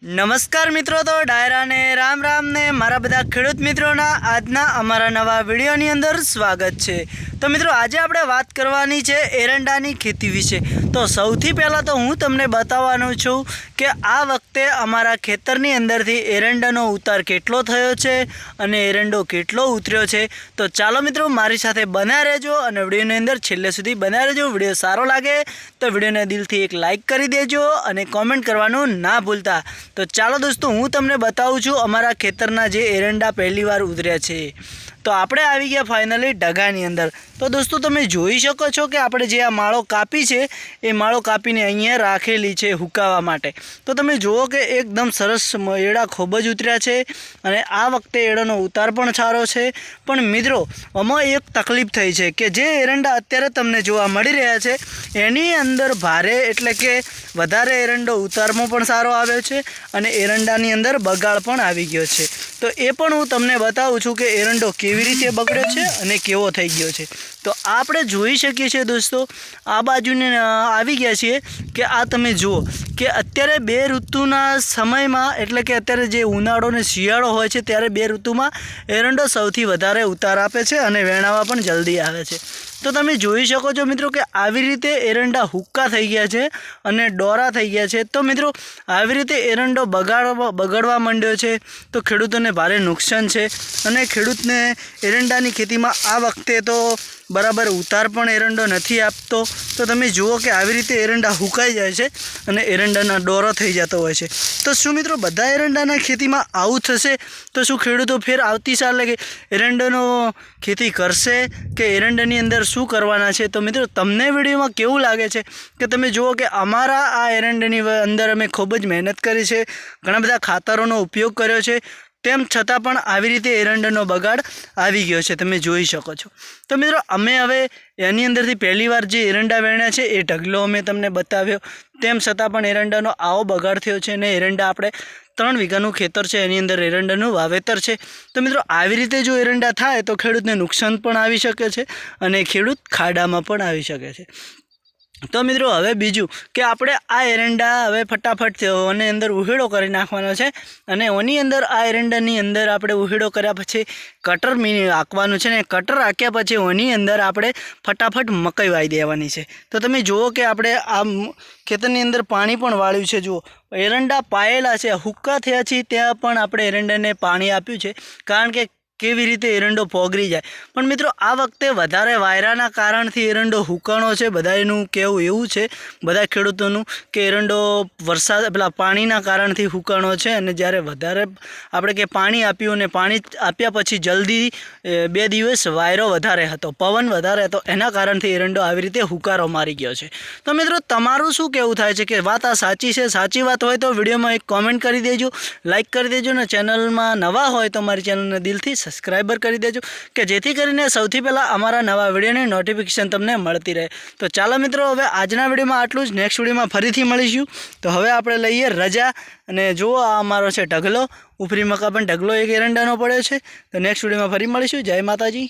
નમસ્કાર મિત્રો, તો ડાયરા ને રામ રામ ને મારા બધા ખેડૂત મિત્રોના આજના અમારા નવા વિડીયોની અંદર સ્વાગત છે। તો મિત્રો, આજે આપણે વાત કરવાની છે એરંડાની ખેતી વિશે। તો સૌથી પહેલાં તો હું તમને બતાવવાનો છું કે આ વખતે અમારા ખેતરની અંદરથી એરંડાનો ઉતાર કેટલો થયો છે અને એરંડો કેટલો ઉતર્યો છે। તો ચાલો મિત્રો, મારી સાથે બન્યા રહેજો અને વિડીયોની અંદર છેલ્લે સુધી બન્યા રહેજો। વિડીયો સારો લાગે તો વિડીયોને દિલથી એક લાઇક કરી દેજો અને કોમેન્ટ કરવાનું ના ભૂલતા। તો ચાલો દોસ્તો, હું તમને બતાવું છું અમારા ખેતરના જે એરંડા પહેલીવાર ઉતર્યા છે। તો આપણે આવી ગયા ફાઇનલી ઢગાની અંદર। તો દોસ્તો, તમે જોઈ શકો છો કે આપણે જે આ માળો કાપી છે એ માળો કાપીને અહીંયા રાખેલી છે હુકાવા માટે। તો તમે જુઓ કે એકદમ સરસ એડા ખૂબ જ ઉતર્યા છે અને આ વખતે એડાનો ઉતાર પણ સારો છે। પણ મિત્રો, આમાં એક તકલીફ થઈ છે કે જે એરંડા અત્યારે તમને જોવા મળી રહ્યા છે એની અંદર ભારે એટલે કે વધારે એરંડો ઉતારમાં પણ સારો આવ્યો છે અને એરંડાની અંદર બગાડ પણ આવી ગયો છે। તો એ પણ હું તમને બતાવું છું કે એરંડો કેવી રીતે બગડ્યો છે અને કેવો થઈ ગયો છે। તો આપણે જોઈ શકીએ છીએ દોસ્તો, આ બાજુને આવી ગયા છીએ કે આ તમે જુઓ કે અત્યારે બે ઋતુના સમયમાં એટલે કે અત્યારે જે ઉનાળો અને શિયાળો હોય છે ત્યારે બે ઋતુમાં એરંડો સૌથી વધારે ઉતાર આપે છે અને વેણાવા પણ જલ્દી આવે છે। તો તમે જોઈ શકો છો મિત્રો કે આવી રીતે એરંડા હુક્કા થઈ ગયા છે અને ડોરા થઈ ગયા છે। તો મિત્રો, આવી રીતે એરંડો બગડવા માંડ્યો છે તો ખેડૂતોને ભારે નુકસાન છે અને ખેડૂતને એરંડાની ખેતીમાં આ વખતે તો બરાબર ઉતાર પણ એરંડો નથી આપતો। તો તમે જુઓ કે આવી રીતે એરંડા હુકાઈ જાય છે અને એરંડાના ડોરો થઈ જતો હોય છે। તો શું મિત્રો, બધા એરંડાના ખેતીમાં આવું થશે? તો શું ખેડૂતો ફેર આવતી સાલે કે એરંડાનો ખેતી કરશે કે એરંડાની અંદર શું કરવાના છે? તો મિત્રો, તમને વિડીયોમાં કેવું લાગે છે કે તમે જુઓ કે અમારા આ એરંડાની અંદર અમે ખૂબ જ મહેનત કરી છે, ઘણા બધા ખાતરોનો ઉપયોગ કર્યો છે, તેમ છતાં પણ આવી રીતે એરંડાનો બગાડ આવી ગયો છે, તમે જોઈ શકો છો। તો મિત્રો, અમે હવે એની અંદરથી પહેલીવાર જે એરંડા વેણ્યા છે એ ઢગલો અમે તમને બતાવ્યો, તેમ છતાં પણ એરંડાનો આવો બગાડ થયો છે અને એરંડા આપણે 3 વીઘાનું ખેતર છે એની અંદર એરંડાનું વાવેતર છે। તો મિત્રો, આવી રીતે જો એરંડા થાય તો ખેડૂતને નુકસાન પણ આવી શકે છે અને ખેડૂત ખાડામાં પણ આવી શકે છે। તો મિત્રો, હવે બીજું કે આપણે આ એરંડા હવે ફટાફટ ઓની અંદર ઉહેડો કરી નાખવાનો છે અને ઓની અંદર આ એરંડાની અંદર આપણે ઉહેડો કર્યા પછી કટર આંકવાનું છે ને કટર આંક્યા પછી ઓની અંદર આપણે ફટાફટ મકાઈ વાવી દેવાની છે। તો તમે જુઓ કે આપણે આ ખેતરની અંદર પાણી પણ વાળ્યું છે। જુઓ, એરંડા પાયેલા છે, હુક્કા થયા છે, ત્યાં પણ આપણે એરંડાને પાણી આપ્યું છે કારણ કે કેવી રીતે એરંડો પોગરી જાય। પણ મિત્રો, આ વખતે વધારે વાયરાના કારણથી એરંડો હુકાણો છે, બધાનું કહેવું એવું છે બધા ખેડૂતોનું કે એરંડો વરસાદ પાણીના કારણથી હુકાણો છે અને જ્યારે વધારે આપણે કે પાણી આપ્યું અને પાણી આપ્યા પછી જલ્દી 2 દિવસ વાયરો વધારે હતો, પવન વધારે હતો, એના કારણથી એરંડો આવી રીતે હુકારો મારી ગયો છે। તો મિત્રો, તમારું શું કહેવું થાય છે કે વાત આ સાચી છે? સાચી વાત હોય તો વિડીયોમાં એક કોમેન્ટ કરી દેજો, લાઇક કરી દેજો અને ચેનલમાં નવા હોય તો મારી ચેનલને દિલથી સબસ્ક્રાઈબર કરી દેજો કે જેથી કરીને સૌથી પહેલાં અમારા નવા વિડીયોની નોટિફિકેશન તમને મળતી રહે। તો ચાલો મિત્રો, હવે આજના વિડીયોમાં આટલું જ। નેક્સ્ટ વિડીયોમાં ફરીથી મળીશું। તો હવે આપણે લઈએ રજા અને જુઓ, આ અમારો છે ઢગલો, ઉપરી મકા પણ ઢગલો એક એરંડાનો પડ્યો છે। તો નેક્સ્ટ વિડીયોમાં ફરી મળીશું। જય માતાજી।